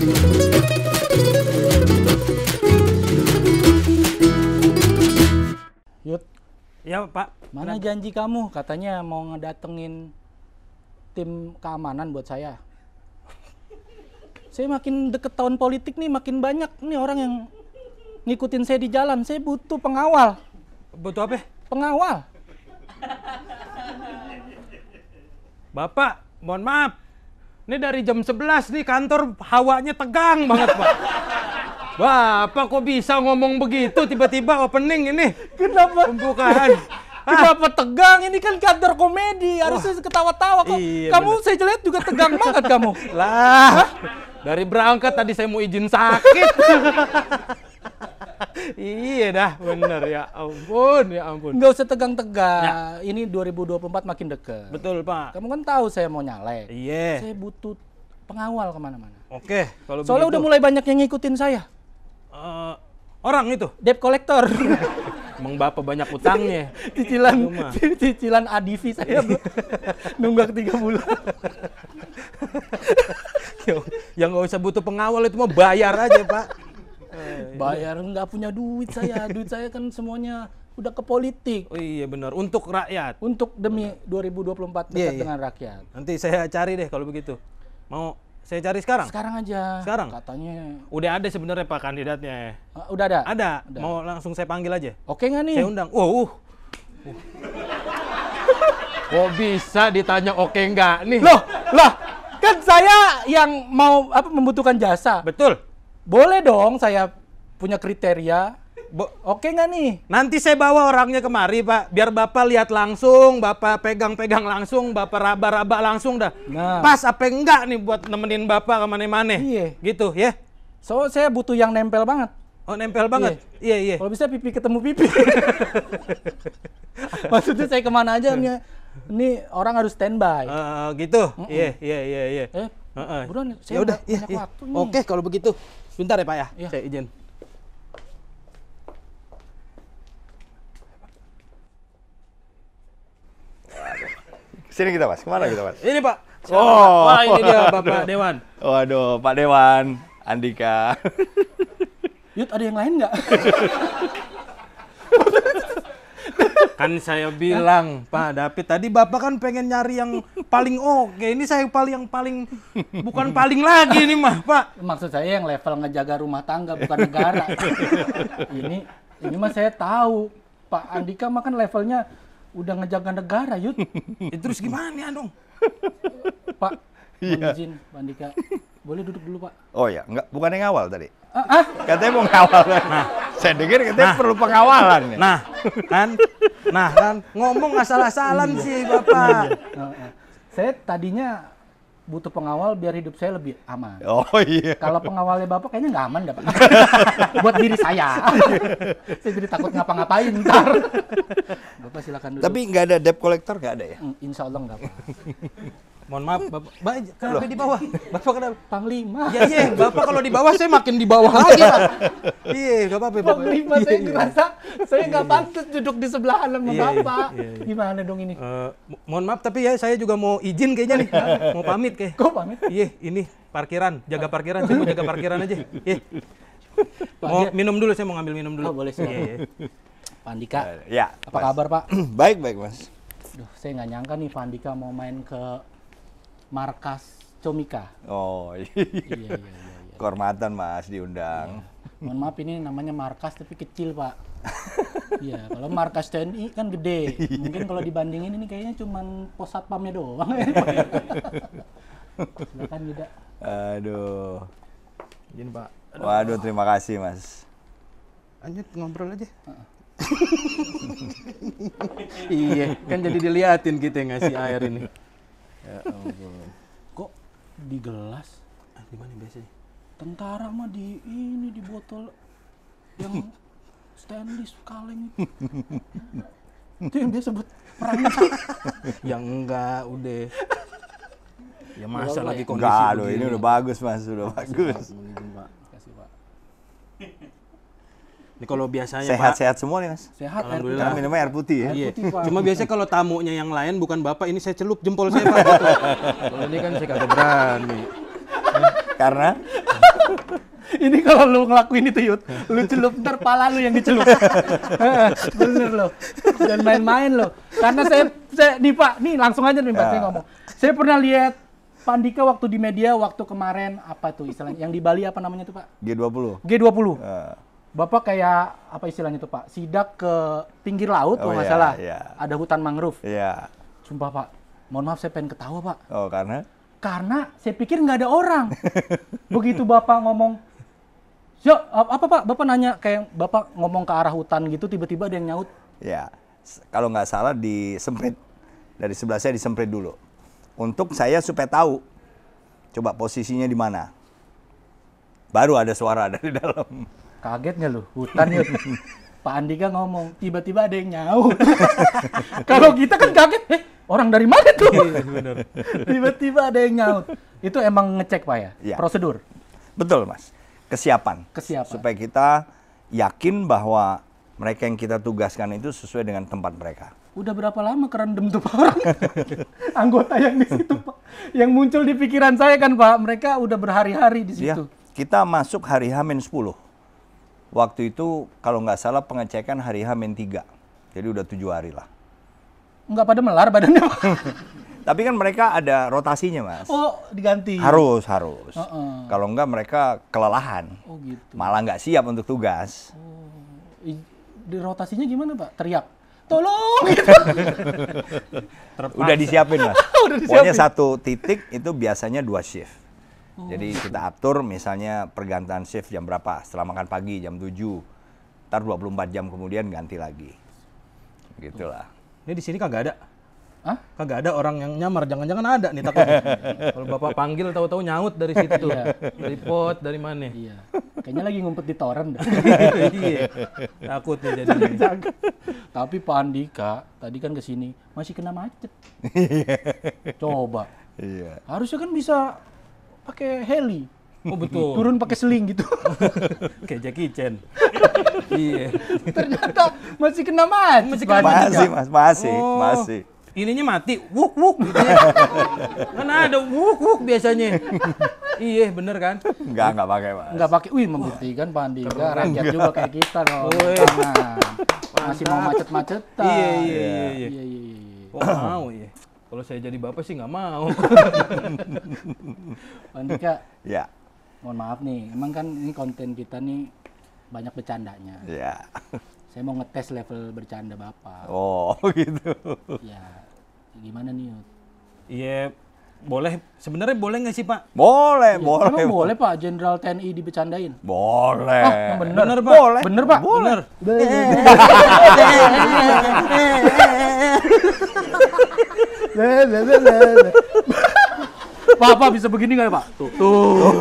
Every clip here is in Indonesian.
Yud, Ya Pak. mana janji kamu? Katanya mau ngedatengin tim keamanan buat saya. Saya makin deket tahun politik nih, makin banyak nih orang yang ngikutin saya di jalan. Saya butuh pengawal. Butuh apa? Pengawal. Bapak, mohon maaf. Ini dari jam 11 nih kantor hawanya tegang banget, Pak. Bapak kok bisa ngomong begitu tiba-tiba opening ini? Kenapa? Pembukaan. Kenapa tegang? Ini kan kantor komedi, harusnya ketawa-tawa kok. Iya, Kamu saya lihat juga tegang banget kamu. Lah, dari berangkat tadi saya mau izin sakit. Iya dah, bener ya ampun, ya ampun. Nggak usah tegang-tegang. Ini 2024 makin deket. Betul Pak. Kamu kan tahu saya mau nyalek. Iya. Saya butuh pengawal kemana-mana. Oke, kalau Soalnya begitu. udah mulai banyak yang ngikutin saya. Orang itu. Debt collector. Emang Bapak banyak utangnya. cicilan ADV saya nunggak 3 bulan. Yang nggak usah butuh pengawal itu mah bayar aja Pak. Bayar nggak punya duit saya. Duit saya kan semuanya udah ke politik. Oh iya benar, untuk rakyat. Untuk demi 2024 dekat dengan rakyat. Nanti saya cari deh kalau begitu. Mau saya cari sekarang? Sekarang aja. Sekarang? Katanya. Udah ada sebenarnya Pak kandidatnya. Udah ada? Ada. Mau langsung saya panggil aja? Oke nggak nih? Saya undang. Kok bisa ditanya oke nggak nih? Loh, kan saya yang mau membutuhkan jasa. Betul. Boleh dong, saya punya kriteria. Oke nggak nih? Nanti saya bawa orangnya kemari Pak, biar Bapak lihat langsung, Bapak pegang-pegang langsung, Bapak raba-raba langsung dah. Nah. Pas apa enggak nih buat nemenin Bapak kemana-mana. Iya. Gitu ya. So, saya butuh yang nempel banget. Oh nempel banget? Iya. Kalau bisa pipi ketemu pipi. Maksudnya saya kemana aja nih, ini orang harus standby. Gitu? Iya. Buruan, Ya saya udah, banyak waktu nih. Oke, kalau begitu. Bentar ya Pak ya, Iya. saya izin. Sini kita Mas, kemana kita Mas? Ini Pak. Oh. Wah ini dia Bapak Dewan. Waduh, Pak Dewan, Andika. Yud, ada yang lain nggak? Kan saya bilang Pak David tadi Bapak kan pengen nyari yang paling oke. Ini saya yang paling bukan paling lagi nih mah Pak. Maksud saya yang level ngejaga rumah tangga bukan negara. ini mah saya tahu. Pak Andika mah kan levelnya udah ngejaga negara, Yud. Terus gimana dong? Pak, Iya. mohon izin, Pak Andika. Boleh duduk dulu, Pak? Oh ya, enggak, bukan yang ngawal tadi. Katanya Katanya mau ngawal. Saya dengar katanya perlu pengawalan. Ya. Nah kan ngomong asal-asalan sih Bapak. saya tadinya butuh pengawal biar hidup saya lebih aman. Oh iya. Kalau pengawalnya Bapak kayaknya nggak aman dah, Pak. Buat diri saya. Saya jadi takut ngapa-ngapain ntar. Bapak silakan duduk. Tapi nggak ada debt collector, nggak ada ya? Insya Allah nggak apa. Mohon maaf Bapak. Kenapa di bawah? Bapak kenapa? Panglima. Iya, Bapak kalau di bawah saya makin di bawah lagi Pak. Iya, nggak apa-apa Bapak. Panglima saya ngerasa saya nggak pantas duduk di sebelah sama Iya, Bapak. iya. Gimana dong ini? Mohon maaf tapi ya saya juga mau izin kayaknya nih. Mau pamit kayak. Kok pamit? Iya, ini parkiran, jaga parkiran. Saya mau jaga parkiran aja. Iya. Mau minum dulu, saya mau ngambil minum dulu. Oh, boleh silakan. Iya. Pak Andika, Ya. apa kabar Pak? Baik Mas. Duh, saya nggak nyangka nih Pak Andika mau main ke markas Comika. Oh Iya. Kehormatan Mas diundang. Mohon maaf ini namanya markas tapi kecil Pak. Iya, kalau markas TNI kan gede. Mungkin kalau dibandingin ini kayaknya cuman pos satpamnya doang. Silakan tidak. Aduh. Izin Pak. Waduh, terima kasih Mas. Lanjut ngobrol aja. Iya, kan jadi diliatin kita ngasih air ini. Ya ampun. Kok di gelas? Di mana biasanya? Tentara mah di ini di botol yang stainless kaleng itu. Itu yang dia sebut perang. Yang enggak udah. Ya masa Boleh. lagi kondisi Enggak, aduh, begini. ini udah bagus Mas, udah bagus. Kasih Pak. Ini kalau biasanya Sehat-sehat semua nih Mas. Sehat air Alhamdulillah. Karena minumnya air putih ya. Pak. Iya. putih, Pak. Cuma biasanya kalau tamunya yang lain bukan Bapak, ini saya celup jempol saya Pak. Gitu. Kalau ini kan saya kagak berani. Karena Ini kalau lu ngelakuin itu Yud, lu celup ntar pala lu yang dicelup. Bener lo. Dan main-main lo. Karena saya nih Pak, nih langsung aja nih Pak saya ngomong. Saya pernah lihat Pak Andika waktu di media waktu kemarin apa tuh istilahnya? Yang di Bali apa namanya tuh Pak? G20. G20. Bapak kayak apa istilahnya tuh Pak? Sidak ke pinggir laut kalau nggak salah. Ada hutan mangrove. Iya. Sumpah Pak, mohon maaf saya pengen ketawa Pak. Oh, karena? Karena saya pikir nggak ada orang. Begitu Bapak ngomong, apa Pak? Bapak nanya kayak Bapak ngomong ke arah hutan gitu, tiba-tiba ada yang nyaut. Ya, kalau nggak salah disemprit. Dari sebelah saya disemprit dulu. Untuk saya supaya tahu, coba posisinya di mana. Baru ada suara dari dalam. Kaget nggak lu? Hutan Yud. Pak Andika ngomong, tiba-tiba ada yang nyaut. Kalau kita kan kaget, orang dari mana tuh? Tiba-tiba ada yang nyaut. Itu emang ngecek Pak ya? Ya. Prosedur? Betul Mas, kesiapan. Kesiapan. Supaya kita yakin bahwa mereka yang kita tugaskan itu sesuai dengan tempat mereka. Udah berapa lama kerendam tuh Pak orang? Anggota yang di situ Pak. Yang muncul di pikiran saya kan Pak, mereka udah berhari-hari di situ. Ya, kita masuk hari H-10. Waktu itu kalau nggak salah pengecekan hari H-3. Jadi udah 7 hari lah. Nggak pada melar badannya Pak? Tapi kan mereka ada rotasinya Mas. Oh, diganti? Harus. Kalau nggak mereka kelelahan. Oh gitu. Malah nggak siap untuk tugas. Di rotasinya gimana Pak? Teriak? Tolong! Gitu. Udah disiapin Mas. Udah disiapin. Pokoknya satu titik itu biasanya 2 shift. Jadi kita atur misalnya pergantian shift jam berapa, setelah makan pagi jam 7, ntar 24 jam kemudian ganti lagi. Gitulah. Ini di sini kagak ada. Hah? Kagak ada orang yang nyamar, jangan-jangan ada nih takutnya. Kalau Bapak panggil tahu-tahu nyaut dari situ. Dari pot, dari mana? Iya. Kayaknya lagi ngumpet di toren dah. Iya. Takutnya jadinya. Tapi Pak Andika tadi kan kesini masih kena macet. Coba. Iya. Harusnya kan bisa pakai heli. Oh betul. Turun pakai seling gitu. Kayak Jackie Chan. Iya. Ternyata masih kena macet. Masih kena Pak macet. Andika. Masih Mas, Oh. masih. Ininya mati, wuk wuk gitu ya. Kan ada wuk wuk biasanya. Iya bener kan? Enggak pakai Mas. Nggak pakai. Wih, membuktikan Pak Andika rakyat juga kayak kita loh. Wih. Masih mau macet-macetan. Iya. Iya. Oh mau ya. Kalau saya jadi bapak sih nggak mau. Pak Andika, Ya. mohon maaf nih, emang kan ini konten kita nih banyak bercandanya. Ya. Saya mau ngetes level bercanda Bapak. Oh, gitu. Ya, gimana nih Yud? Iya boleh. Sebenarnya boleh nggak sih Pak? Boleh, Ya, boleh. emang boleh Pak, Jenderal TNI dibecandain? Boleh. Ah, bener Pak. Boleh. Bener Pak? Bener. Pak bisa begini nggak ya Pak? Tuh.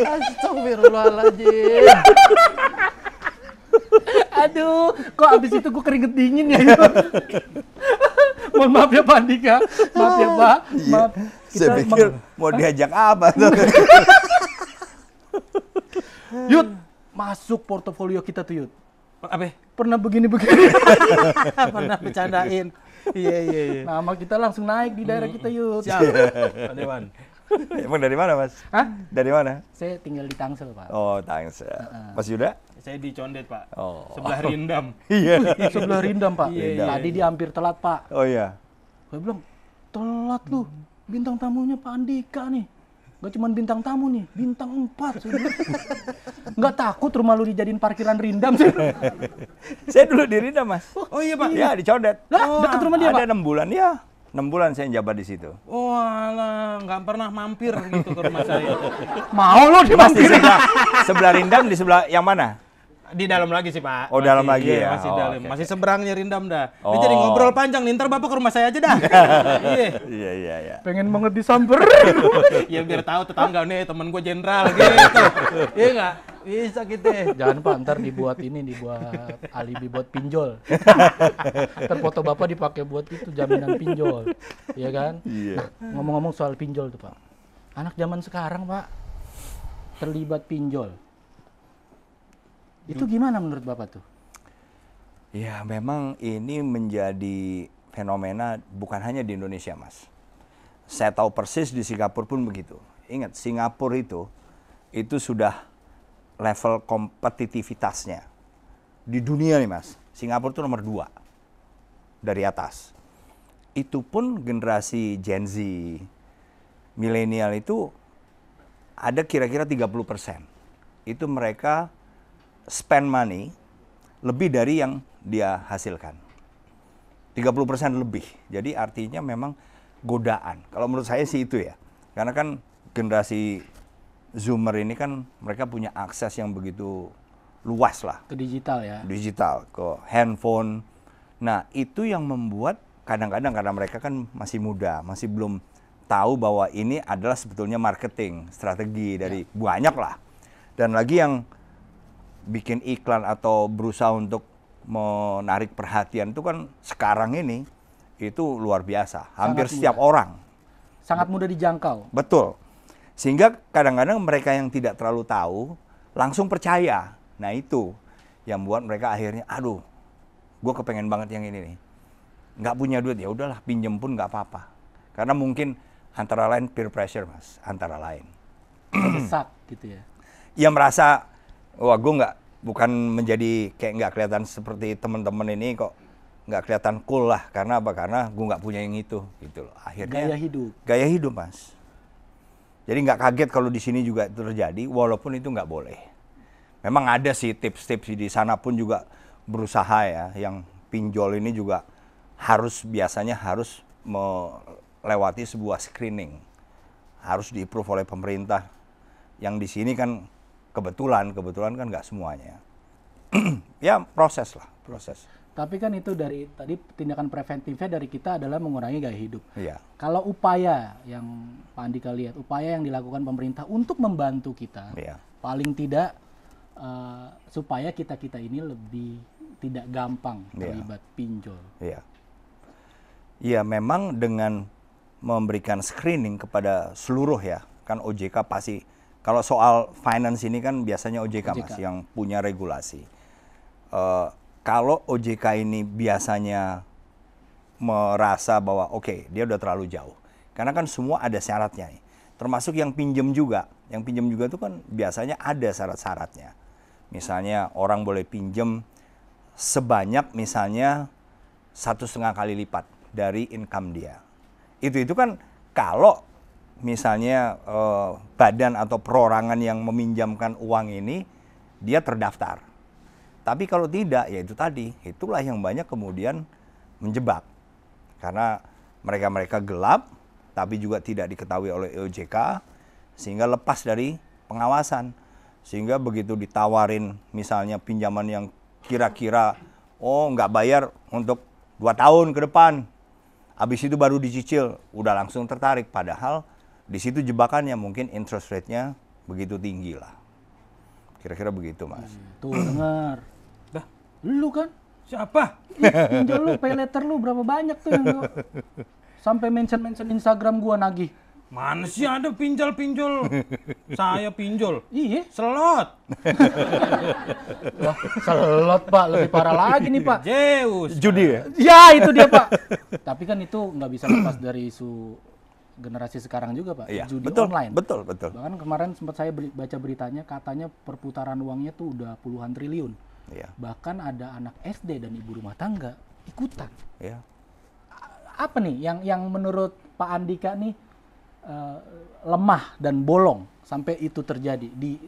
Astagfirullahaladzim. Aduh, kok abis itu gue keringet dingin ya? Mohon maaf ya Pak Andika. Maaf ya Pak. Maaf. Saya pikir mau diajak apa tuh. Yud, masuk portofolio kita tuh Yud. Apa? Pernah begini-begini. Pernah bercandain. Iya. Nama kita langsung naik di daerah kita Yud. Siap. Pak Dewan. Emang dari mana Mas? Hah? Dari mana? Saya tinggal di Tangsel Pak. Oh, Tangsel. Mas Yuda? Saya di Condet Pak. Oh. Sebelah Rindam. Iya. Sebelah Rindam Pak. Iya. Tadi dia hampir telat Pak. Oh iya. Gue bilang, telat lu. Bintang tamunya Pak Andika nih. Gak cuma bintang tamu nih, bintang 4. Nggak takut rumah lu dijadiin parkiran Rindam sih. Saya dulu di Rindam, Mas. Oh iya Pak. Ya, di Condet. Lah, dekat rumah dia Ada Pak. 6 bulan ya. 6 bulan saya jabat di situ. Oh alah, nggak pernah mampir gitu ke rumah saya. Mau lu Mas di dimampirin. sebelah Rindam, di sebelah yang mana? Di dalam lagi sih Pak. Oh, dalam lagi iya, ya? Masih Oh, dalam. oke. Masih seberangnya Rindam dah. Ini Oh. jadi ngobrol panjang nih. Ntar Bapak ke rumah saya aja dah. Iya. Iya. Pengen banget disamper. Ya biar tahu tetangga nih temen gue jenderal gitu. Iya nggak? Bisa gitu. Jangan Pak, ntar dibuat alibi buat pinjol. Ntar foto Bapak dipakai buat itu jaminan pinjol. Iya kan? Iya. Nah, ngomong-ngomong soal pinjol tuh Pak. Anak zaman sekarang Pak terlibat pinjol. Itu gimana menurut Bapak tuh? Ya, memang ini menjadi fenomena bukan hanya di Indonesia, Mas. Saya tahu persis di Singapura pun begitu. Ingat, Singapura itu itu sudah level kompetitivitasnya di dunia nih Mas. Singapura itu nomor 2 dari atas. Itu pun generasi Gen Z, milenial itu ada kira-kira 30%. Itu mereka spend money lebih dari yang dia hasilkan. 30% lebih. Jadi artinya memang godaan. Kalau menurut saya sih itu ya. Karena kan generasi Zoomer ini kan mereka punya akses yang begitu luas lah. Ke digital ya. Digital, ke handphone. Nah, itu yang membuat kadang-kadang karena mereka kan masih muda, masih belum tahu bahwa ini adalah sebetulnya marketing, strategi dari banyak lah. Dan lagi yang bikin iklan atau berusaha untuk menarik perhatian itu kan sekarang ini itu luar biasa. Hampir setiap orang. Sangat mudah dijangkau. Betul. Sehingga kadang-kadang mereka yang tidak terlalu tahu langsung percaya. Nah itu yang buat mereka akhirnya, aduh, gue kepengen banget yang ini nih. Nggak punya duit, ya udahlah pinjem pun nggak apa-apa. Karena mungkin antara lain peer pressure Mas, antara lain. Terdesak gitu ya. Ia merasa, wah gue bukan menjadi kayak nggak kelihatan seperti teman-teman ini kok nggak kelihatan cool lah. Karena apa? Karena gue nggak punya yang itu gitu loh. Akhirnya Gaya hidup. Gaya hidup Mas. Jadi nggak kaget kalau di sini juga terjadi, walaupun itu nggak boleh. Memang ada sih tips-tips di sana pun juga berusaha ya, yang pinjol ini juga biasanya harus melewati sebuah screening, harus di-approve oleh pemerintah. Yang di sini kan kebetulan kan nggak semuanya. Ya proses. Tapi kan itu dari tadi tindakan preventifnya dari kita adalah mengurangi gaya hidup. Iya. Kalau upaya yang Pak Andika lihat, upaya yang dilakukan pemerintah untuk membantu kita, paling tidak supaya kita ini lebih tidak gampang terlibat pinjol. Iya. Iya, memang dengan memberikan screening kepada seluruh ya, kan OJK pasti, kalau soal finance ini kan biasanya OJK. Mas yang punya regulasi. Kalau OJK ini biasanya merasa bahwa oke, dia udah terlalu jauh. Karena kan semua ada syaratnya nih. Termasuk yang pinjam juga. Yang pinjam juga itu kan biasanya ada syarat-syaratnya. Misalnya orang boleh pinjam sebanyak misalnya 1,5 kali lipat dari income dia. Itu kan kalau misalnya badan atau perorangan yang meminjamkan uang ini dia terdaftar. Tapi kalau tidak, ya itu tadi, itulah yang banyak kemudian menjebak. Karena mereka gelap, tapi juga tidak diketahui oleh OJK, sehingga lepas dari pengawasan. Sehingga begitu ditawarin misalnya pinjaman yang kira-kira, nggak bayar untuk 2 tahun ke depan, habis itu baru dicicil, udah langsung tertarik. Padahal di situ jebakannya mungkin interest rate-nya begitu tinggi lah. Kira-kira begitu Mas. Tuh dengar. Dah, Lu kan? siapa? Pinjol lu, pay letter lu berapa banyak tuh yang lu sampai mention Instagram gua nagih. Mana sih ada pinjol-pinjol? Saya pinjol. Iya. Selot. Wah, selot Pak, lebih parah lagi nih Pak. Zeus. Judi ya? Ya itu dia Pak. Tapi kan itu nggak bisa lepas dari isu generasi sekarang juga Pak. Iya, Judi betul, online. betul. Bahkan kemarin sempat saya baca beritanya, katanya perputaran uangnya tuh udah puluhan triliun. Iya. Bahkan ada anak SD dan ibu rumah tangga ikutan. Iya. Apa nih yang menurut Pak Andika nih lemah dan bolong sampai itu terjadi di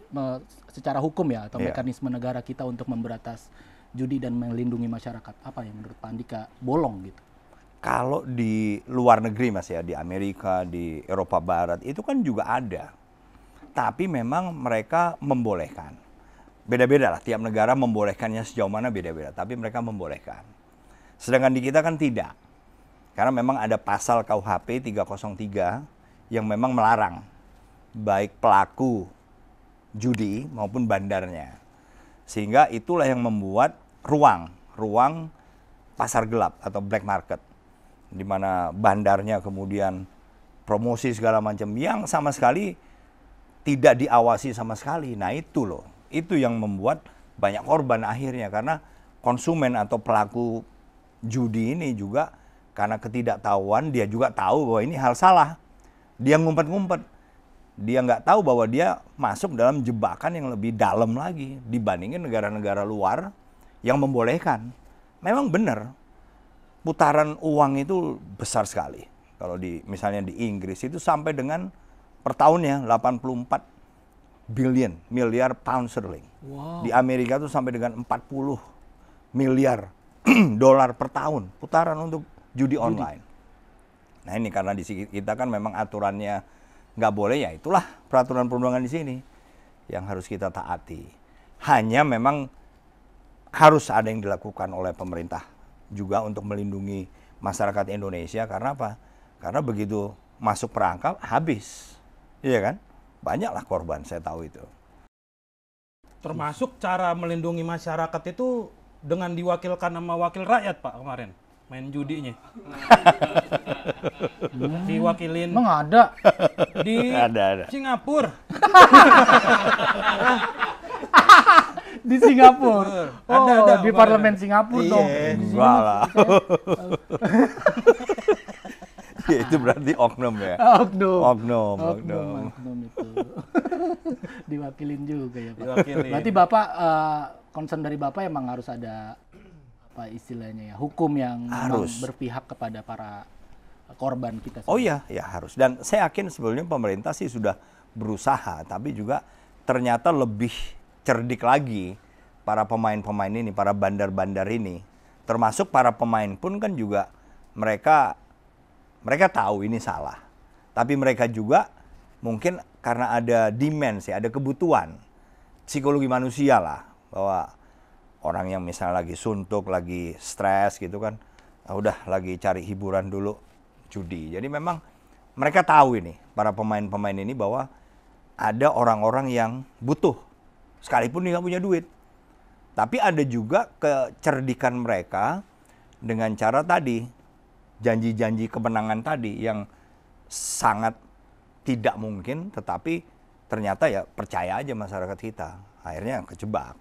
secara hukum ya atau mekanisme negara kita untuk memberantas judi dan melindungi masyarakat? Apa yang menurut Pak Andika bolong gitu? Kalau di luar negeri Mas ya, di Amerika, di Eropa Barat itu kan juga ada. Tapi memang mereka membolehkan. Beda-beda lah, tiap negara membolehkannya sejauh mana beda-beda, tapi mereka membolehkan. Sedangkan di kita kan tidak. Karena memang ada pasal KUHP 303 yang memang melarang baik pelaku judi maupun bandarnya. Sehingga itulah yang membuat ruang pasar gelap atau black market, di mana bandarnya kemudian promosi segala macam yang sama sekali tidak diawasi sama sekali. Nah itu loh, itu yang membuat banyak korban akhirnya, karena konsumen atau pelaku judi ini juga karena ketidaktahuan dia juga tahu bahwa ini hal salah. Dia ngumpet-ngumpet. dia nggak tahu bahwa dia masuk dalam jebakan yang lebih dalam lagi dibandingin negara-negara luar yang membolehkan. Memang benar, putaran uang itu besar sekali. Kalau misalnya di Inggris itu sampai dengan per tahunnya 84 miliar pound sterling. Wow. Di Amerika itu sampai dengan 40 miliar dolar per tahun putaran untuk judi online. Nah ini karena di kita kan memang aturannya nggak boleh, ya itulah peraturan perundangan di sini yang harus kita taati. Hanya memang harus ada yang dilakukan oleh pemerintah juga untuk melindungi masyarakat Indonesia. Karena apa? Karena begitu masuk perangkap habis, iya kan? Banyaklah korban, saya tahu itu. Termasuk cara melindungi masyarakat itu dengan diwakilkan sama wakil rakyat, Pak, kemarin main judinya. Diwakilin Emang ada? di Ada. Singapura. Di Singapura. Oh, Ada di kemarin. parlemen Singapura dong. Iya. Di sini Enggak lah. Ya, itu berarti oknum ya. Oknum itu. Diwakilin juga ya, Pak. Diwakilin. Berarti Bapak concern dari Bapak emang harus ada apa istilahnya ya, hukum yang memang Harus. berpihak kepada para korban kita. Oh iya, ya harus. Dan saya yakin sebelumnya pemerintah sih sudah berusaha, tapi juga ternyata lebih cerdik lagi para pemain-pemain ini, para bandar-bandar ini. Termasuk para pemain pun kan juga mereka tahu ini salah. Tapi mereka juga mungkin karena ada demand sih, ada kebutuhan psikologi manusia lah, bahwa orang yang misalnya lagi suntuk, lagi stres gitu kan, udah lagi cari hiburan dulu, judi. Jadi memang mereka tahu ini, para pemain-pemain ini, bahwa ada orang-orang yang butuh, sekalipun dia nggak punya duit. Tapi ada juga kecerdikan mereka dengan cara tadi, janji-janji kemenangan tadi yang sangat tidak mungkin, tetapi ternyata ya percaya aja masyarakat kita. Akhirnya kejebak.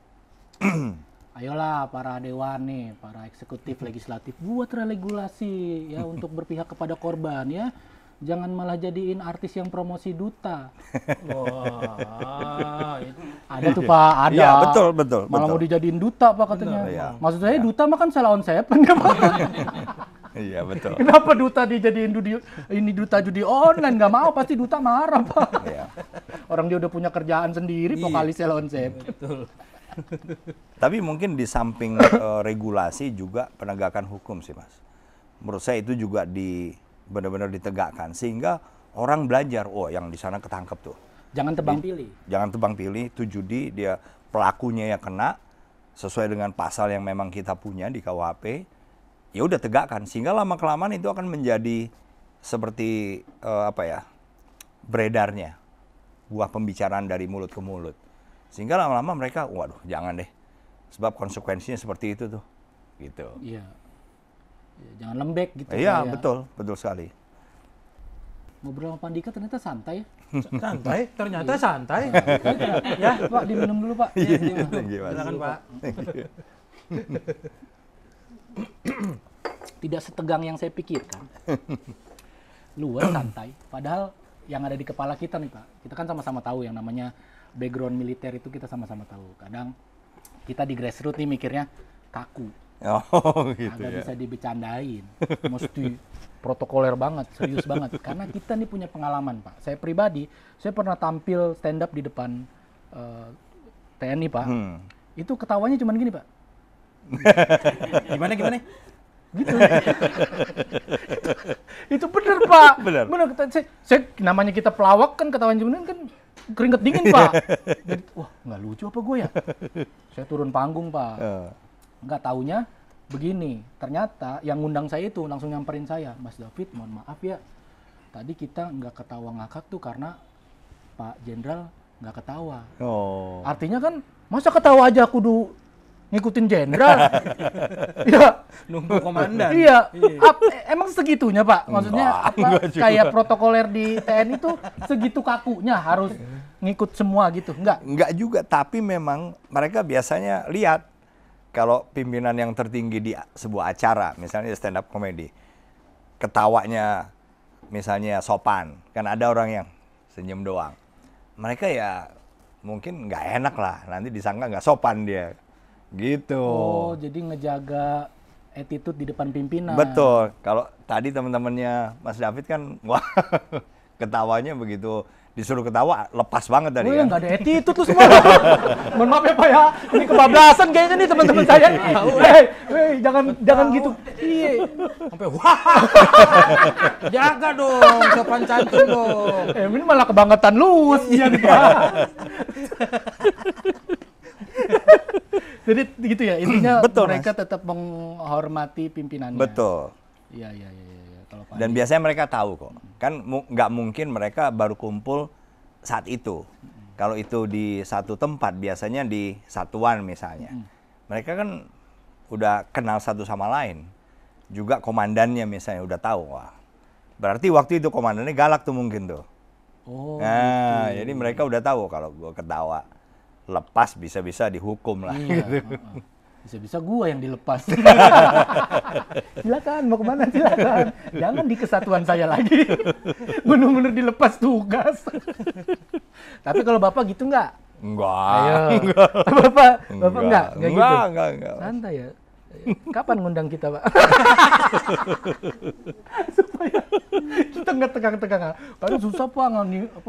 Ayolah para dewan nih, para eksekutif, legislatif, buat regulasi ya untuk berpihak kepada korban ya. Jangan malah jadiin artis yang promosi duta. Wah, Ada tuh Pak, ada. Iya, betul. Malah mau dijadiin duta Pak katanya. Benar, iya. Maksud saya duta mah kan salah on seven ya Pak. Iya, betul. Kenapa duta dijadiin ini duta judi online? Nggak mau, pasti duta marah Pak. Iya. Orang dia udah punya kerjaan sendiri, vokalis salah on seven. betul. Tapi mungkin di samping regulasi juga penegakan hukum sih Mas. Menurut saya itu juga benar-benar ditegakkan sehingga orang belajar, oh yang di sana ketangkep tuh. Jangan tebang pilih. Jangan tebang pilih, itu judi, dia pelakunya ya kena sesuai dengan pasal yang memang kita punya di KUHP. Ya udah tegakkan sehingga lama-kelamaan itu akan menjadi seperti beredarnya buah pembicaraan dari mulut ke mulut. Sehingga lama-lama mereka, waduh jangan deh, sebab konsekuensinya seperti itu tuh, gitu. Iya. Ya, jangan lembek gitu. Iya, Pak, ya. betul sekali. Ngobrol sama Pandika ternyata santai ya. Santai, ternyata santai. Ya, Pak, diminum dulu, Pak. Iya, Gimana? silakan Pak. Tidak setegang yang saya pikirkan. Luas santai. Padahal yang ada di kepala kita nih, Pak. Kita kan sama-sama tahu yang namanya background militer itu, kita sama-sama tahu. Kadang kita di grassroots nih mikirnya kaku. Oh gitu Agak ya. bisa dibecandain. Mesti protokoler banget, serius banget. Karena kita nih punya pengalaman, Pak. Saya pribadi, saya pernah tampil stand up di depan TNI, Pak. Itu ketawanya cuman gini, Pak. Gimana? Gitu. Itu bener, Pak. Bener. Saya namanya kita pelawak kan, ketawanya cuman kan keringet dingin, Pak. Jadi, wah, nggak lucu apa gue ya? Saya turun panggung, Pak. Nggak taunya begini, ternyata yang ngundang saya itu langsung nyamperin saya, Mas David, mohon maaf ya, tadi kita nggak ketawa ngakak tuh karena Pak Jenderal nggak ketawa. Oh. Artinya kan, masa ketawa aja kudu ngikutin Jenderal? Ya, Nunggu komandan. iya. Emang segitunya Pak? Maksudnya Enggak juga. kayak protokoler di TNI itu segitu kakunya harus ngikut semua gitu? Enggak juga, tapi memang mereka biasanya lihat kalau pimpinan yang tertinggi di sebuah acara, misalnya stand up comedy, ketawanya misalnya sopan, kan ada orang yang senyum doang. mereka ya mungkin nggak enak lah, nanti disangka nggak sopan dia, gitu. Oh, jadi ngejaga attitude di depan pimpinan. Betul. Kalau tadi teman-temannya Mas David kan, wah, ketawanya begitu disuruh ketawa lepas banget tadi. Oh ya, Kan? nggak ada attitude tuh semua. Mohon maaf ya Pak ya, ini kebablasan kayaknya nih teman-teman saya nih. Jangan gitu. Iya. Sampai wah. Jaga dong, sopan santun dong. Ini malah kebangetan lu. Iya Pak. Jadi gitu ya, intinya Betul, mereka Mas. tetap menghormati pimpinannya. Betul. Iya. Kalau Pak Dan biasanya mereka tahu kok. Kan nggak mungkin mereka baru kumpul saat itu. Kalau itu di satu tempat, biasanya di satuan misalnya. Mereka kan udah kenal satu sama lain. Juga komandannya misalnya udah tahu. Wah, berarti waktu itu komandannya galak tuh mungkin tuh. Oh, Nah, jadi mereka udah tahu kalau gue ketawa lepas bisa-bisa dihukum lah. iya. Gitu. Bisa-bisa gua yang dilepas. Silakan, mau kemana silakan. Jangan di kesatuan saya lagi. Bener-bener dilepas tugas. Tapi kalau Bapak gitu nggak? Enggak. Ayo. Bapak enggak gitu. Enggak. Santai ya. Kapan ngundang kita, Pak? Supaya kita nggak tegang-tegang. Karena susah Pak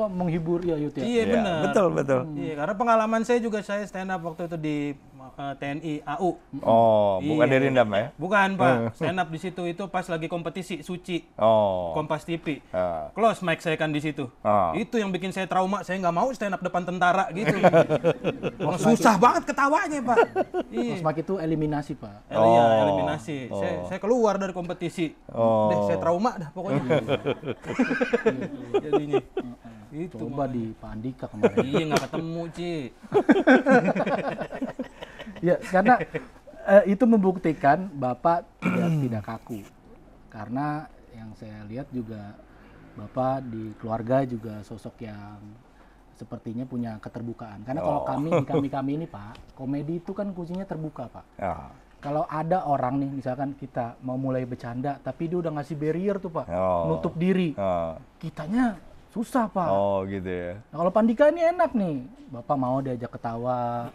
menghibur ya Yud ya. Iya, Iya, benar. betul. Iya, karena pengalaman saya juga, saya stand up waktu itu di TNI AU. Oh, bukan Iya. dari Rindam ya? Bukan, Pak. Stand up di situ itu pas lagi kompetisi Suci. Oh. Kompas TV. Ah. Close mic saya kan di situ. Ah. Itu yang bikin saya trauma. Saya nggak mau stand up depan tentara gitu. Susah banget ketawanya, Pak. Iya. Semakin itu eliminasi Pak. Iya, eliminasi. Saya keluar dari kompetisi. Oh. Deh, saya trauma dah pokoknya. Jadinya. Itu. Coba di Pak Andika kemarin. Iya, nggak ketemu, Ci. Ya, karena itu membuktikan Bapak tidak kaku. Karena yang saya lihat juga Bapak di keluarga juga sosok yang sepertinya punya keterbukaan. Karena kalau kami ini Pak, komedi itu kan kuncinya terbuka Pak. Ah. Kalau ada orang nih, misalkan kita mau mulai bercanda, tapi dia udah ngasih barrier tuh Pak, nutup diri. Ah. Kitanya susah Pak. Oh, gitu ya. Nah, kalau Pak Andika ini enak nih, Bapak mau diajak ketawa,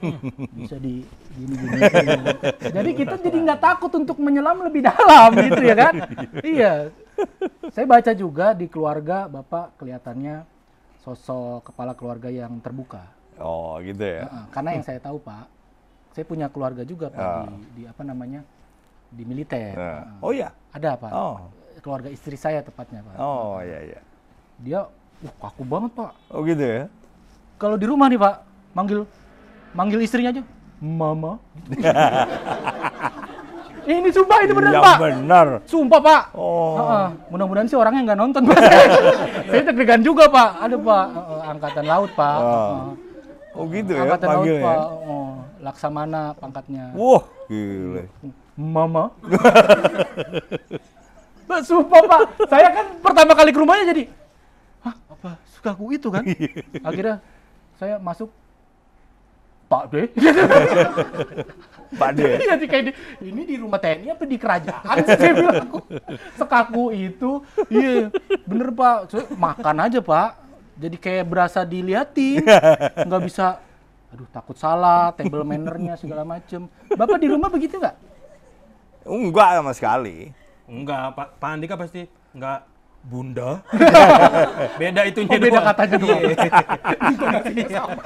bisa di gini-gini. Jadi kita jadi nggak takut untuk menyelam lebih dalam gitu ya kan? Iya. Saya baca juga di keluarga Bapak kelihatannya sosok kepala keluarga yang terbuka. Oh, gitu ya. Karena yang saya tahu Pak, saya punya keluarga juga Pak di apa namanya, di militer. Oh ya. Ada Pak. Oh. Keluarga istri saya tepatnya Pak. Oh, iya. Dia kaku banget Pak. Oh, gitu ya. Kalau di rumah nih Pak, manggil istrinya aja, Mama. Ini sumpah itu benar Yang Pak. benar. Sumpah Pak. Oh. Mudah-mudahan sih orangnya nggak nonton Pak. Saya deg-degan juga Pak. Ada Pak, angkatan laut Pak. Oh, gitu ya Angkatan laut panggilnya. Pak. Laksamana pangkatnya. Wah, gile. Mama. Pak, sumpah Pak. Saya kan pertama kali ke rumahnya jadi, hah, apa sukaku itu kan? Akhirnya saya masuk, Pak D. Pak D. Iya, kayak ini di rumah TNI apa di kerajaan sih saya bilang aku. Sekaku itu. Iya, bener Pak. Saya makan aja Pak. Jadi kayak berasa diliatin. Nggak bisa, aduh takut salah, table manner-nya segala macem. Bapak di rumah begitu nggak? Enggak sama sekali. Enggak, Pak Andika pasti enggak. Bunda. Beda itunya Beda doang. katanya doang. Iya, sama.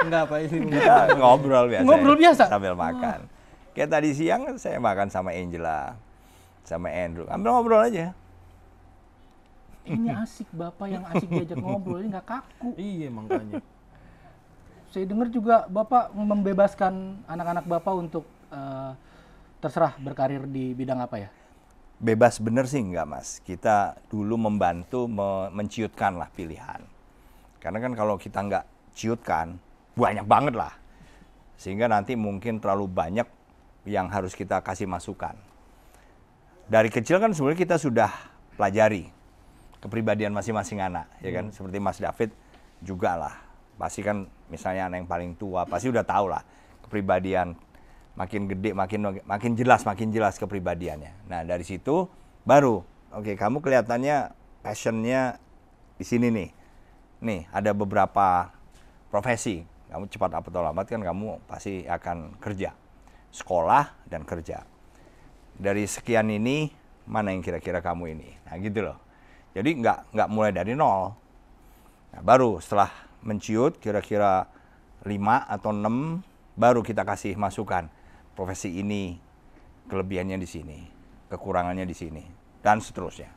Enggak, Pak, ini Kita ngobrol biasa. Ngobrol biasa? Sambil makan. Kayak tadi siang saya makan sama Angela, sama Andrew. Ambil ngobrol aja. Ini asik Bapak yang asik diajak ngobrol, ini nggak kaku. Iya, makanya. Saya dengar juga Bapak membebaskan anak-anak Bapak untuk terserah berkarir di bidang apa ya? Bebas bener sih enggak Mas. Kita dulu membantu menciutkan lah pilihan. Karena kan kalau kita nggak ciutkan, banyak banget lah. Sehingga nanti mungkin terlalu banyak yang harus kita kasih masukan. Dari kecil kan sebenarnya kita sudah pelajari kepribadian masing-masing anak, ya kan? Seperti Mas David juga lah. Pasti kan misalnya anak yang paling tua, pasti udah tahu lah kepribadian. Makin gede, makin jelas kepribadiannya. Nah, dari situ baru, oke, kamu kelihatannya passionnya di sini nih. nih ada beberapa profesi. Kamu cepat atau lambat kan kamu pasti akan kerja. Sekolah dan kerja. Dari sekian ini, mana yang kira-kira kamu ini? Nah gitu loh. Jadi nggak mulai dari nol. Nah, baru setelah menciut kira-kira 5 atau 6, baru kita kasih masukan. Profesi ini, kelebihannya di sini, kekurangannya di sini, dan seterusnya.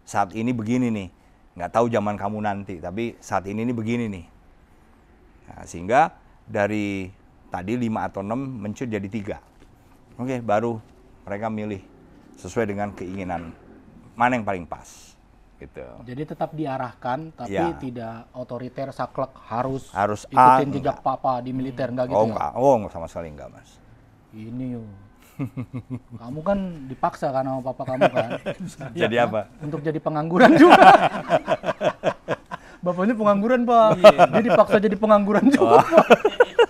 Saat ini begini nih, nggak tahu zaman kamu nanti, tapi saat ini begini nih. Nah, sehingga dari tadi 5 atau 6 mencut jadi 3. Oke, baru mereka milih sesuai dengan keinginan mana yang paling pas. Gitu. Jadi tetap diarahkan, tapi Ya. tidak otoriter, saklek, harus A, ikutin jejak papa di militer, enggak gitu Oh ya? enggak, sama sekali enggak, Mas. Ini yo. Kamu kan dipaksa kan sama papa kamu kan? Jadi apa? Untuk jadi pengangguran juga. Bapaknya pengangguran, Pak. Dia dipaksa jadi pengangguran juga.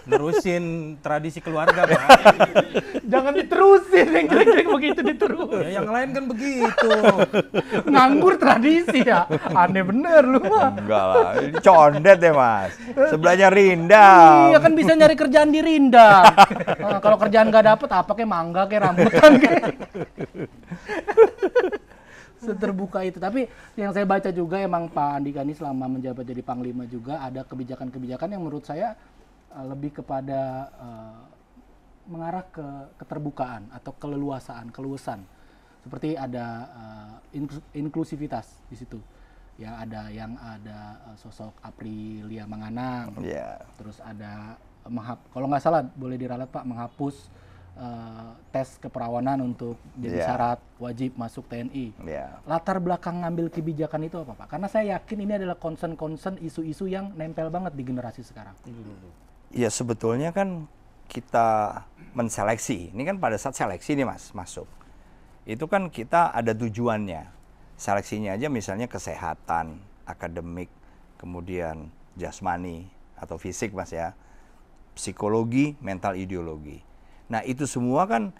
Nerusin tradisi keluarga, Pak. Jangan diterusin, yang jelek-jelek begitu diterus. Ya, yang lain kan begitu. Nganggur tradisi ya. Aneh bener lu, Pak. Enggak lah, ini condet ya, Mas. Sebelahnya Rindam. Iya kan bisa nyari kerjaan di Rindam. Nah, kalau kerjaan nggak dapet, apa kayak mangga, kayak rambutan, kayak. Seterbuka itu. Tapi yang saya baca juga emang Pak Andika ini selama menjabat jadi Panglima juga ada kebijakan-kebijakan yang menurut saya lebih kepada mengarah ke keterbukaan atau keleluasaan, keluasan. Seperti ada inklusivitas di situ. Ya ada sosok Aprilia Manganang. Iya. Terus ada kalau nggak salah boleh diralat Pak, menghapus tes keperawanan untuk jadi Yeah. syarat wajib masuk TNI. Iya. Latar belakang ngambil kebijakan itu apa Pak? Karena saya yakin ini adalah concern isu-isu yang nempel banget di generasi sekarang. Ya sebetulnya kan kita menseleksi. Ini kan pada saat seleksi nih, Mas, masuk. Itu kan kita ada tujuannya. Seleksinya aja misalnya kesehatan, akademik, kemudian jasmani atau fisik, Mas ya. Psikologi, mental, ideologi. Nah, itu semua kan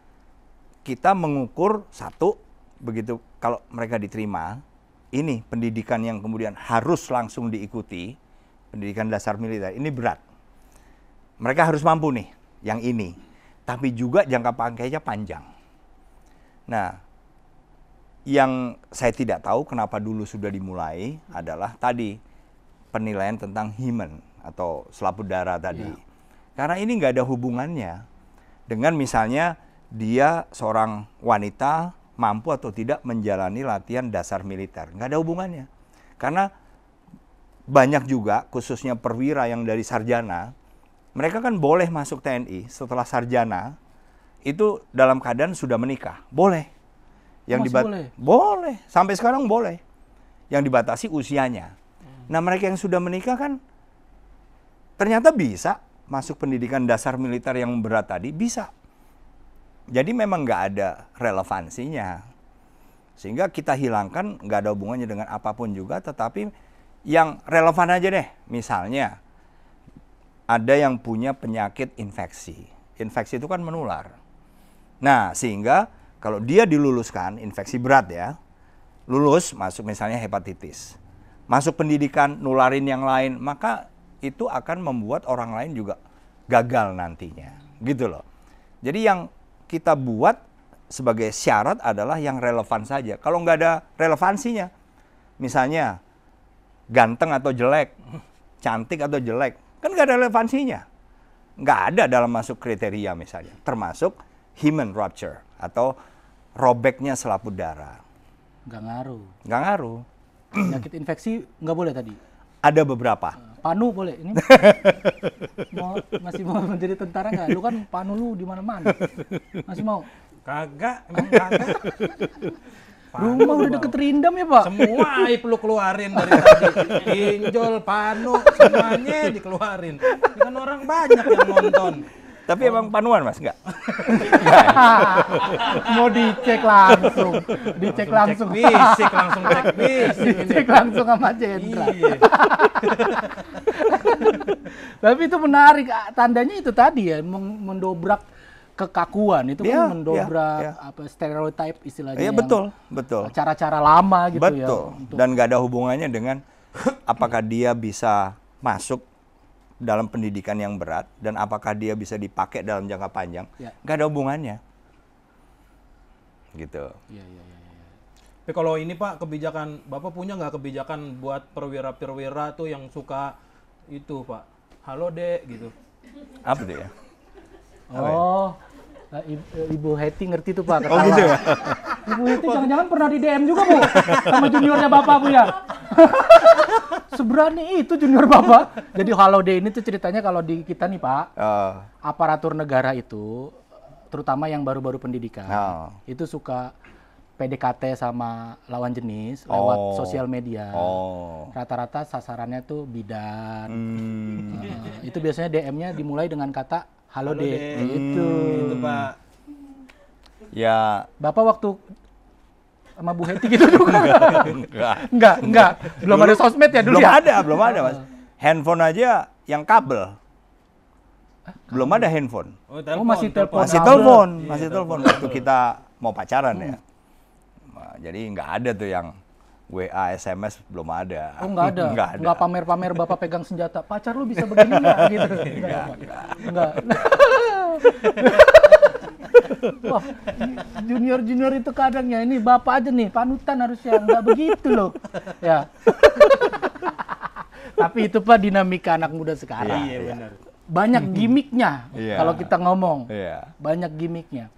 kita mengukur satu, begitu kalau mereka diterima, ini pendidikan yang kemudian harus langsung diikuti, pendidikan dasar militer, ini berat. Mereka harus mampu nih, yang ini. Tapi juga jangka pakainya panjang. Nah, yang saya tidak tahu kenapa dulu sudah dimulai adalah tadi penilaian tentang hymen atau selaput darah tadi. Ya. Karena ini nggak ada hubungannya dengan misalnya dia seorang wanita mampu atau tidak menjalani latihan dasar militer. Nggak ada hubungannya. Karena banyak juga, khususnya perwira yang dari sarjana, mereka kan boleh masuk TNI setelah sarjana, itu dalam keadaan sudah menikah. Boleh. Boleh? Boleh. Sampai sekarang boleh. Yang dibatasi usianya. Nah, mereka yang sudah menikah kan ternyata bisa masuk pendidikan dasar militer yang berat tadi, bisa. Jadi memang nggak ada relevansinya. Sehingga kita hilangkan, nggak ada hubungannya dengan apapun juga, tetapi yang relevan aja deh. Misalnya, ada yang punya penyakit infeksi. Infeksi itu kan menular. Nah, sehingga kalau dia diluluskan, infeksi berat ya, lulus, masuk misalnya hepatitis. Masuk pendidikan, nularin yang lain, maka itu akan membuat orang lain juga gagal nantinya, gitu loh. Jadi yang kita buat sebagai syarat adalah yang relevan saja. Kalau nggak ada relevansinya, misalnya ganteng atau jelek, cantik atau jelek, kan nggak ada relevansinya. Nggak ada dalam masuk kriteria misalnya, termasuk hymen rupture atau robeknya selaput darah. Nggak ngaruh. Nggak ngaruh. Penyakit infeksi nggak boleh tadi. Ada beberapa. Panu boleh ini. Masih mau menjadi tentara nggak? Lu kan panu lu di mana-mana. Masih mau? Kagak, emang kagak. Rumah udah deket Rindam ya Pak? Semua aib lu keluarin dari tadi. Pinjol, panu, semuanya dikeluarin. Ini kan orang banyak yang nonton. Tapi emang panuan, Mas? Enggak? Mau dicek langsung. Dicek langsung. Cek fisik, langsung cek fisik. Dicek langsung sama Jenderal. Iya. Tapi itu menarik. Tandanya itu tadi ya, mendobrak kekakuan. Itu Iya, kan mendobrak iya. apa stereotip istilahnya. Iya, yang betul, betul. cara-cara lama gitu ya. Betul. Dan nggak ada hubungannya dengan apakah dia bisa masuk dalam pendidikan yang berat dan apakah dia bisa dipakai dalam jangka panjang, nggak ada hubungannya. Gitu. Iya. Tapi kalau ini Pak, kebijakan Bapak punya nggak kebijakan buat perwira-perwira tuh yang suka itu Pak, halo dek gitu? Apa tuh ya? Oh, Ibu Heti ngerti tuh Pak. Oh gitu ya? Ibu Heti jangan-jangan pernah di DM juga Bu sama juniornya Bapak Bu ya? Seberani itu junior Bapak. Jadi halo deh ini tuh ceritanya kalau di kita nih Pak, aparatur negara itu, terutama yang baru-baru pendidikan, itu suka PDKT sama lawan jenis lewat sosial media. Rata-rata sasarannya tuh bidan. Itu biasanya DM-nya dimulai dengan kata halo deh. Itu Pak. Ya. Bapak waktu sama Bu Heti gitu juga? Enggak. Belum ada sosmed ya dulu ya? Belum ada Mas. Handphone aja yang kabel. Belum ada handphone. Masih telepon. Masih telepon waktu kita mau pacaran ya. Jadi nggak ada tuh yang WA, SMS belum ada. Oh nggak ada? Nggak pamer-pamer Bapak pegang senjata. Pacar lu bisa begini nggak? Gitu. Nggak. Wah, junior itu kadang ya ini Bapak aja nih panutan harusnya. Nggak begitu loh. Ya. Tapi itu Pak dinamika anak muda sekarang. Iya benar. Banyak gimmicknya kalau kita ngomong. Banyak gimmicknya.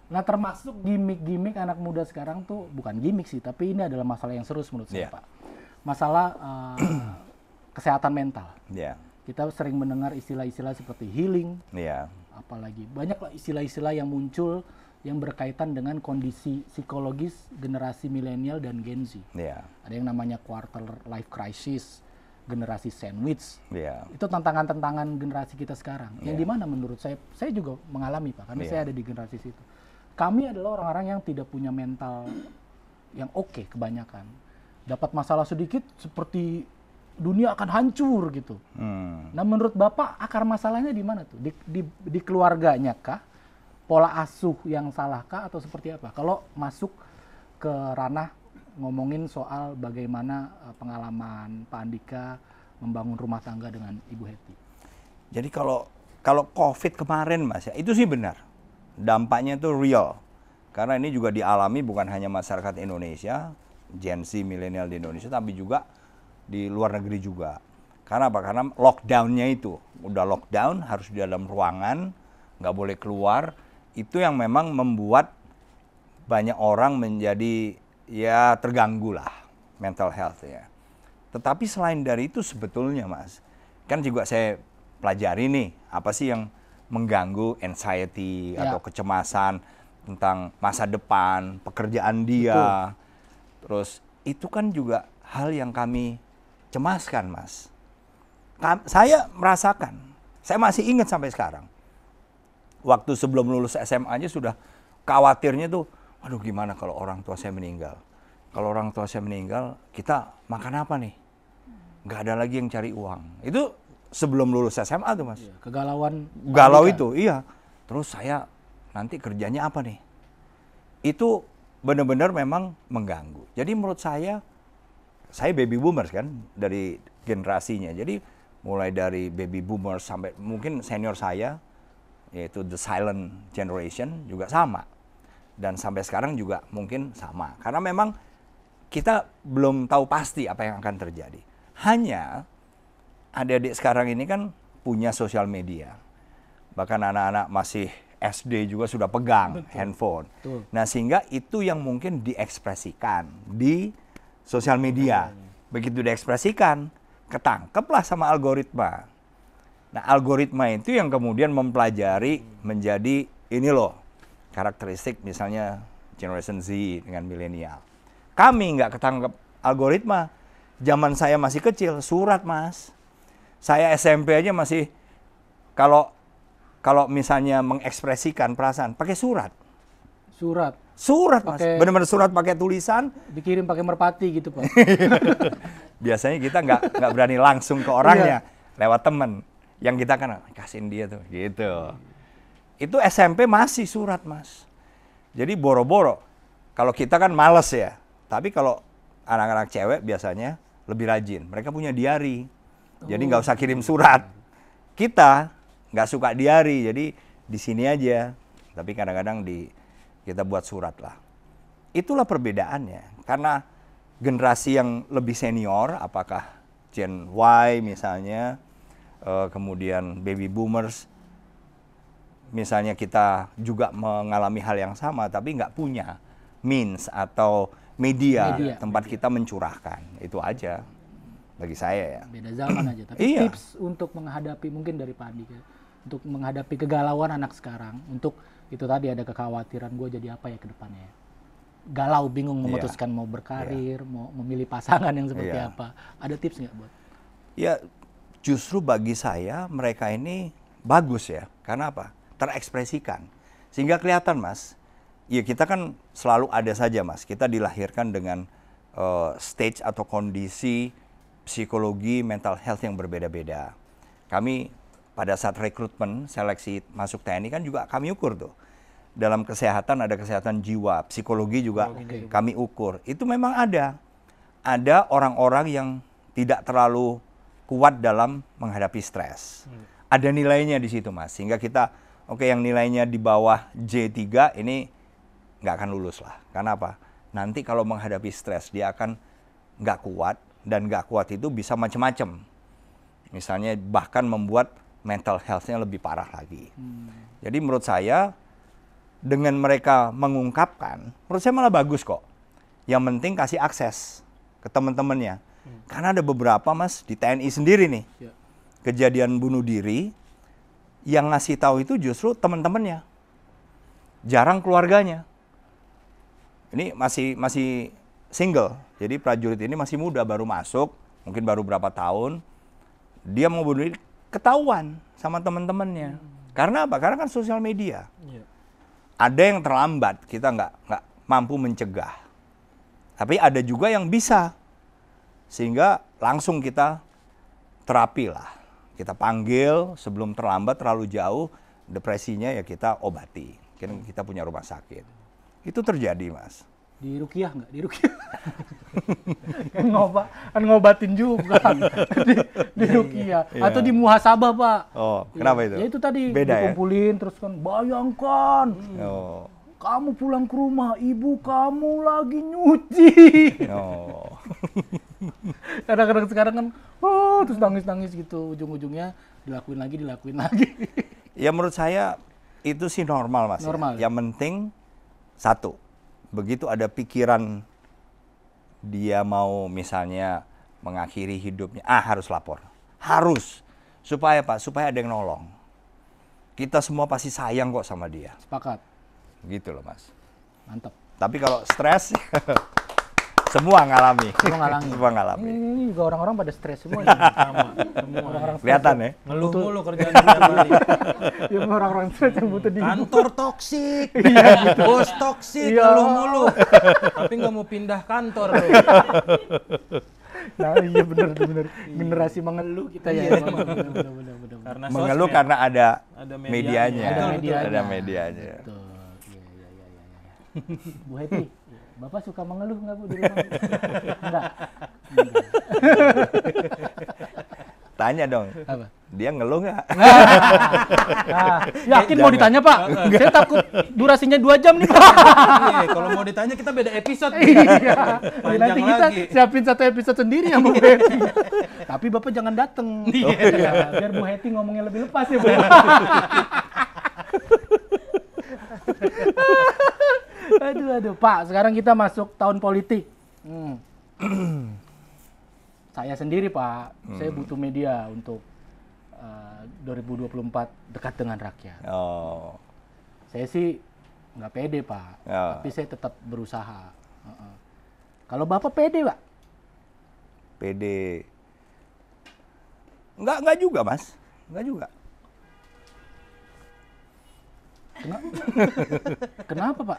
Nah termasuk gimmick anak muda sekarang tuh bukan gimmick sih, tapi ini adalah masalah yang serius menurut saya Pak. Masalah kesehatan mental. Kita sering mendengar istilah-istilah seperti healing, apalagi banyaklah istilah-istilah yang muncul yang berkaitan dengan kondisi psikologis generasi milenial dan Gen Z. Ada yang namanya quarter life crisis, generasi sandwich. Itu tantangan-tantangan generasi kita sekarang. Yang dimana menurut saya juga mengalami Pak, karena saya ada di generasi situ. Kami adalah orang-orang yang tidak punya mental yang oke kebanyakan. Dapat masalah sedikit seperti dunia akan hancur gitu. Nah menurut Bapak akar masalahnya di mana tuh? Di keluarganya kah? Pola asuh yang salah kah? Atau seperti apa? Kalau masuk ke ranah ngomongin soal bagaimana pengalaman Pak Andika membangun rumah tangga dengan Ibu Heti. Jadi kalau COVID kemarin Mas ya, itu sih benar. Dampaknya itu real. Karena ini juga dialami bukan hanya masyarakat Indonesia, Gen Z, milenial di Indonesia, tapi juga di luar negeri juga. Karena apa? Karena lockdown-nya itu. Udah lockdown, harus di dalam ruangan, nggak boleh keluar. Itu yang memang membuat banyak orang menjadi ya terganggu lah mental health ya. Tetapi selain dari itu sebetulnya Mas, kan juga saya pelajari nih, apa sih yang mengganggu anxiety atau kecemasan tentang masa depan, pekerjaan dia. Terus itu kan juga hal yang kami cemaskan Mas. Saya merasakan, saya masih ingat sampai sekarang. Waktu sebelum lulus SMA aja sudah khawatirnya tuh, aduh gimana kalau orang tua saya meninggal. Kalau orang tua saya meninggal, kita makan apa nih? Nggak ada lagi yang cari uang. Itu sebelum lulus SMA tuh Mas. Kegalauan. Galau itu, iya. Terus saya nanti kerjanya apa nih? Itu benar-benar memang mengganggu. Jadi menurut saya baby boomers kan dari generasinya. Jadi mulai dari baby boomers sampai mungkin senior saya, yaitu the silent generation juga sama. Dan sampai sekarang juga mungkin sama. Karena memang kita belum tahu pasti apa yang akan terjadi. Hanya adik-adik sekarang ini kan punya sosial media. Bahkan anak-anak masih SD juga sudah pegang handphone. Nah sehingga itu yang mungkin diekspresikan di sosial media. Begitu diekspresikan, ketangkeplah sama algoritma. Nah algoritma itu yang kemudian mempelajari menjadi ini loh, karakteristik misalnya generation Z dengan milenial. Kami nggak ketangkep algoritma. Zaman saya masih kecil, surat Mas. Saya SMP aja masih kalau misalnya mengekspresikan perasaan pakai surat. Surat Mas. Benar-benar surat pakai tulisan. Dikirim pakai merpati gitu Pak. Biasanya kita nggak berani langsung ke orangnya, lewat teman. Yang kita kan kasihin dia tuh, gitu. Itu SMP masih surat Mas. Jadi boro-boro. Kalau kita kan males ya. Tapi kalau anak-anak cewek biasanya lebih rajin. Mereka punya diary, jadi nggak usah kirim surat. Kita nggak suka diary, jadi di sini aja. Tapi kadang-kadang kita buat surat lah. Itulah perbedaannya. Karena generasi yang lebih senior, apakah Gen Y misalnya, kemudian baby boomers, misalnya kita juga mengalami hal yang sama, tapi nggak punya means atau media tempat kita mencurahkan. Itu aja bagi saya ya. Beda zaman aja. Tapi tips untuk menghadapi, mungkin dari Pak Andi, untuk menghadapi kegalauan anak sekarang, untuk itu tadi ada kekhawatiran gue jadi apa ya ke depannya. Galau, bingung memutuskan mau berkarir, mau memilih pasangan yang seperti apa. Ada tips nggak buat? Ya, justru bagi saya mereka ini bagus ya. Karena apa? Terekspresikan. Sehingga kelihatan, Mas. Ya, kita kan selalu ada saja, Mas. Kita dilahirkan dengan stage atau kondisi psikologi mental health yang berbeda-beda. Kami pada saat rekrutmen, seleksi masuk TNI kan juga kami ukur tuh. Dalam kesehatan ada kesehatan jiwa, psikologi juga kami ukur. Itu memang ada. Ada orang-orang yang tidak terlalu kuat dalam menghadapi stres. Ada nilainya di situ, Mas. Sehingga kita, yang nilainya di bawah J3 ini nggak akan lulus lah. Karena apa? Nanti kalau menghadapi stres, dia akan nggak kuat. Dan nggak kuat itu bisa macam-macam. Misalnya bahkan membuat mental health-nya lebih parah lagi. Jadi menurut saya, dengan mereka mengungkapkan, menurut saya malah bagus kok. Yang penting kasih akses ke teman-temannya. Karena ada beberapa, Mas, di TNI sendiri nih, kejadian bunuh diri, yang ngasih tahu itu justru teman-temannya. Jarang keluarganya. Ini masih single. Jadi prajurit ini masih muda, baru masuk, mungkin baru berapa tahun. Dia mau bunuh diri, ketahuan sama teman-temannya. Karena apa? Karena kan sosial media. Ada yang terlambat, kita nggak mampu mencegah. Tapi ada juga yang bisa. Sehingga langsung kita terapi lah. Kita panggil sebelum terlambat terlalu jauh, depresinya ya kita obati. Kita punya rumah sakit. Itu terjadi, Mas. Di Rukiah nggak? Di Rukiah. kan ngobatin juga. di Rukiah. Atau di muhasabah, Pak. Oh, kenapa itu? Ya itu tadi, beda dikumpulin, terus kan bayangkan. Kamu pulang ke rumah, ibu kamu lagi nyuci. Kadang-kadang sekarang kan, terus nangis-nangis gitu. Ujung-ujungnya dilakuin lagi. Ya menurut saya itu sih normal, Mas. Normal. Ya. Yang penting, satu, begitu ada pikiran dia mau misalnya mengakhiri hidupnya, harus lapor. Harus. Supaya apa? Supaya ada yang nolong. Kita semua pasti sayang kok sama dia. Sepakat. Gitu loh, Mas. Mantap. Tapi kalau stres, semua ngalami. Semua ngalami. Ini juga orang-orang pada stres semua. Sama. Orang-orang kelihatan ya? Ngeluh mulu kerjaan tiap hari. Ya, orang-orang stres yang butuh di Kantor toksik, bos toksik, Iya. ngeluh mulu. Tapi nggak mau pindah kantor loh. Nah, iya benar. Generasi mengeluh kita ya. Benar. Karena Mengeluh sosmed. karena ada medianya. medianya. Ada medianya. Ada medianya. Betul. Iya. Bu Heti, Bapak suka mengeluh nggak, Bu, di rumah? Enggak. Tanya dong. Apa? Dia ngeluh nggak? Nah, yakin mau ditanya, Pak? Saya takut durasinya 2 jam nih, Pak. Iya, kalau mau ditanya kita beda episode. Iya. Panjang Nanti kita lagi. siapin 1 episode sendiri ya, Bu Heti. Tapi Bapak jangan dateng. Iya. Biar Bu Heti ngomongnya lebih lepas ya, Bu. Aduh, Pak. Sekarang kita masuk tahun politik. Saya sendiri, Pak, saya butuh media untuk 2024 dekat dengan rakyat. Saya sih nggak pede, Pak, tapi saya tetap berusaha. Kalau Bapak pede, Pak? PD. Enggak juga, Mas. Enggak juga. Kenapa, Pak?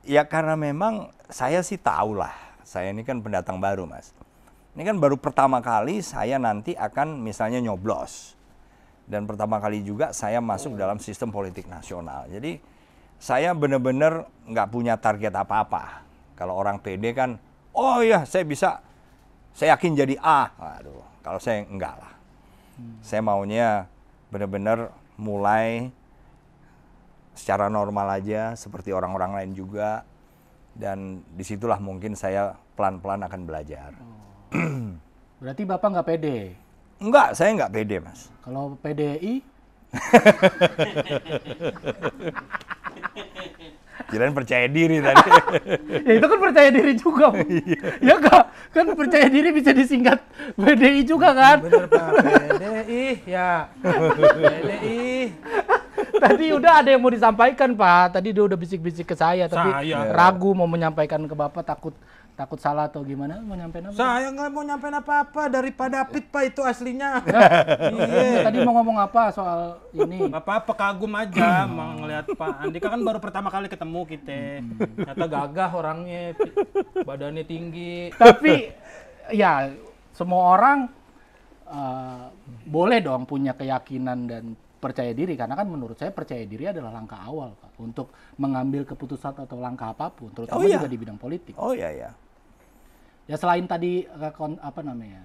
Ya karena memang saya sih tahu lah. Saya ini kan pendatang baru, Mas. Ini kan baru pertama kali saya nanti akan misalnya nyoblos. Dan pertama kali juga saya masuk dalam sistem politik nasional. Jadi saya benar-benar nggak punya target apa-apa. Kalau orang PD kan, oh ya saya bisa saya yakin jadi A. Aduh, kalau saya enggak lah. Saya maunya benar-benar mulai secara normal aja, seperti orang-orang lain juga. Dan disitulah mungkin saya pelan-pelan akan belajar. Berarti Bapak nggak pede? Enggak, saya enggak pede, Mas. Kalau PDI? Kirain percaya diri tadi. Ya itu kan percaya diri juga. Ya enggak? Kan percaya diri bisa disingkat PDI juga kan? Bener Pak, PDI ya. PDI. Tadi udah ada yang mau disampaikan Pak. Tadi dia udah bisik-bisik ke saya, tapi Saya. ragu mau menyampaikan ke Bapak, takut salah atau gimana? Mau nyampein apa? Saya nggak mau nyampein apa-apa dari Pak David Pak, itu aslinya. Iya. Tadi mau ngomong apa soal ini? Nggak apa-apa, kagum aja mau ngeliat Pak Andika, kan baru pertama kali ketemu kita. Ternyata gagah orangnya, badannya tinggi. Tapi ya semua orang boleh dong punya keyakinan dan percaya diri, karena kan menurut saya percaya diri adalah langkah awal Pak, untuk mengambil keputusan atau langkah apapun, terutama juga di bidang politik. Oh iya ya. Ya selain tadi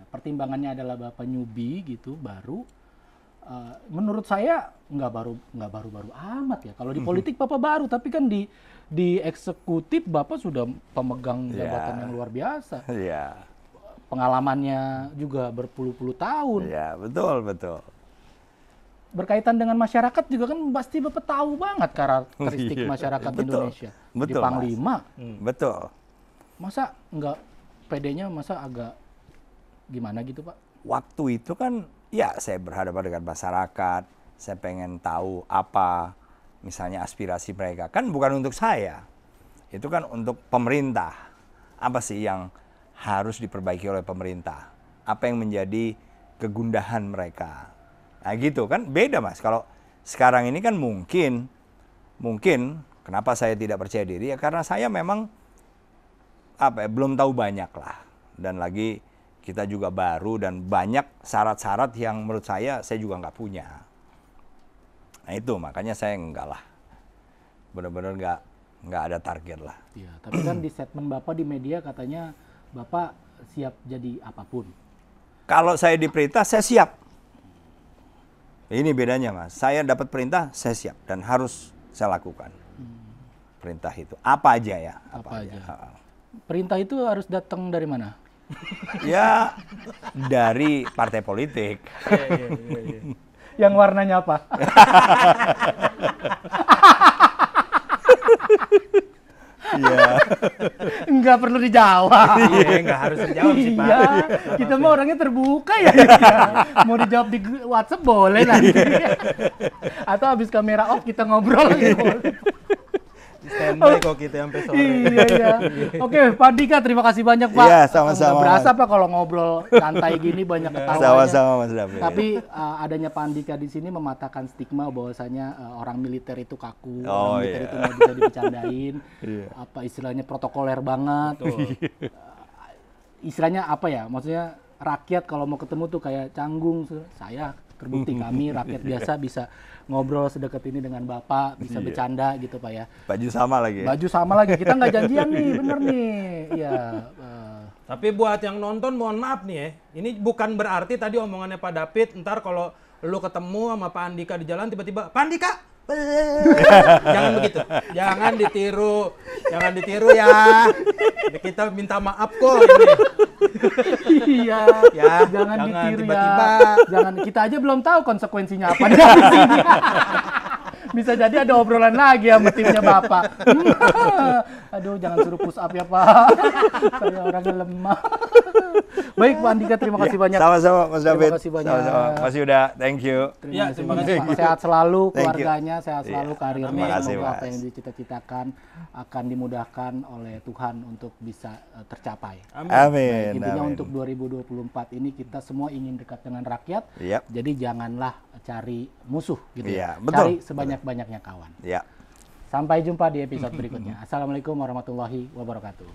pertimbangannya adalah Bapak newbie gitu, baru menurut saya nggak baru-baru amat ya. Kalau di politik Bapak baru, tapi kan di eksekutif Bapak sudah pemegang jabatan yang luar biasa. Iya. Pengalamannya juga berpuluh-puluh tahun. Iya, betul. Berkaitan dengan masyarakat juga kan pasti Bapak tahu banget karakteristik masyarakat Indonesia. Di Panglima. Betul. Masa nggak PD-nya, masa agak gimana gitu Pak? Waktu itu kan ya saya berhadapan dengan masyarakat, saya pengen tahu apa misalnya aspirasi mereka. Kan bukan untuk saya, itu kan untuk pemerintah. Apa sih yang harus diperbaiki oleh pemerintah? Apa yang menjadi kegundahan mereka? Nah gitu kan, beda Mas. Kalau sekarang ini kan mungkin kenapa saya tidak percaya diri ya karena saya memang belum tahu banyak lah, dan lagi kita juga baru dan banyak syarat-syarat yang menurut saya juga nggak punya. Nah itu makanya saya enggak lah, benar-benar nggak ada target lah. Iya, tapi kan di statement Bapak di media katanya Bapak siap jadi apapun. Kalau saya diperintah saya siap. Ini bedanya Mas, saya dapat perintah saya siap dan harus saya lakukan. Perintah itu apa aja ya? Apa aja. Perintah itu harus datang dari mana? Ya dari partai politik. Iya. Yang warnanya apa? Iya. Enggak perlu dijawab. Iya, nggak harus dijawab sih Pak. Iya, kita mah orangnya terbuka ya. Mau dijawab di WhatsApp boleh nanti. Atau habis kamera off kita ngobrol lagi boleh. Standby kok kita sampai sore. Iya. Oke, Pak Andika, terima kasih banyak Pak. Iya, sama-sama. Nggak berasa Pak kalau ngobrol santai gini banyak ketawanya. Sama-sama Mas David. Tapi adanya Pak Andika di sini mematahkan stigma bahwasanya orang militer itu kaku, orang militer itu nggak bisa dibicarain, apa istilahnya protokoler banget. Istilahnya apa ya? Maksudnya rakyat kalau mau ketemu tuh kayak canggung. Saya terbukti kami rakyat biasa bisa ngobrol sedekat ini dengan Bapak, bisa bercanda gitu Pak ya. Baju sama lagi. Baju sama lagi, kita nggak janjian nih, bener nih. Iya. Tapi buat yang nonton mohon maaf nih ya, ini bukan berarti tadi omongannya Pak David, ntar kalau lu ketemu sama Pak Andika di jalan tiba-tiba, Pak Andika! Jangan begitu, jangan ditiru ya. Kita minta maaf kok ini. Iya, Ya, jangan ditiru tiba-tiba. ya. Jangan, kita aja belum tahu konsekuensinya apa di sini. Bisa jadi ada obrolan lagi sama timnya Bapak. Aduh, jangan suruh push up ya Pak. Saya orangnya lemah. Baik Pak Andika, terima kasih banyak. Sama-sama Mas David. Terima kasih banyak. Sama-sama. Mas Yuda, thank you. Terima kasih Pak. Sehat selalu Thank you. keluarganya, sehat selalu karirnya. Terima kasih, Semoga apa Mas. yang dicita-citakan akan dimudahkan oleh Tuhan untuk bisa tercapai. Amin. Intinya Amin. untuk 2024 ini kita semua ingin dekat dengan rakyat. Yap. Jadi janganlah cari musuh gitu Iya, ya. betul. Cari sebanyak-banyaknya kawan. Ya. Sampai jumpa di episode berikutnya. Assalamualaikum warahmatullahi wabarakatuh.